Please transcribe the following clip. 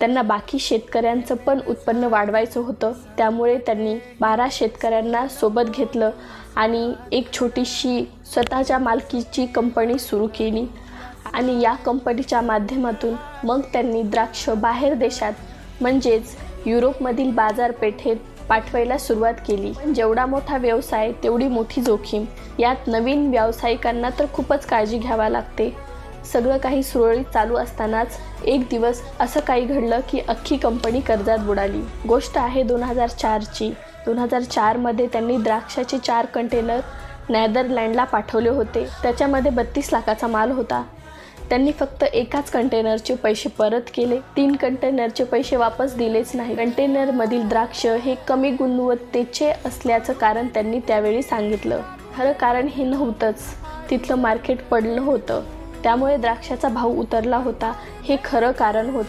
त्यांना बाकी शेतकऱ्यांचं पण उत्पन्न वाढवायचं होतं। त्यामुळे त्यांनी 12 शेतकऱ्यांना सोबत घेतलं आणि एक छोटीशी स्वतःच्या मालकीची कंपनी सुरू केली आणि या कंपनीच्या माध्यमातून मग त्यांनी द्राक्ष बाहेर देशात म्हणजेच युरोपमधील बाजारपेठेत पाठवायला सुरुवात केली। जेवढा मोठा व्यवसाय तेवढी मोठी जोखीम। यात नवीन व्यावसायिकांना तर खूपच काळजी घ्यावी लागते। सगळं काही सुरळीत चालू असतानाच एक दिवस असं काही घडलं की अख्खी कंपनी कर्जात बुडाली। गोष्ट आहे 2004ची। 2004मध्ये त्यांनी द्राक्षाचे 4 कंटेनर नेदरलँडला पाठवले होते। त्याच्यामध्ये 32 लाखाचा माल होता। त्यांनी फक्त एकाच कंटेनरचे पैसे परत केले, 3 कंटेनरचे पैसे वापस दिलेच नाही। कंटेनरमधील द्राक्ष हे कमी गुणवत्तेचे असल्याचं कारण त्यांनी त्यावेळी सांगितलं। खरं कारण हे नव्हतंच, तिथलं मार्केट पडलं होतं, त्यामुळे द्राक्षाचा भाव उतरला होता, हे खरं कारण होतं।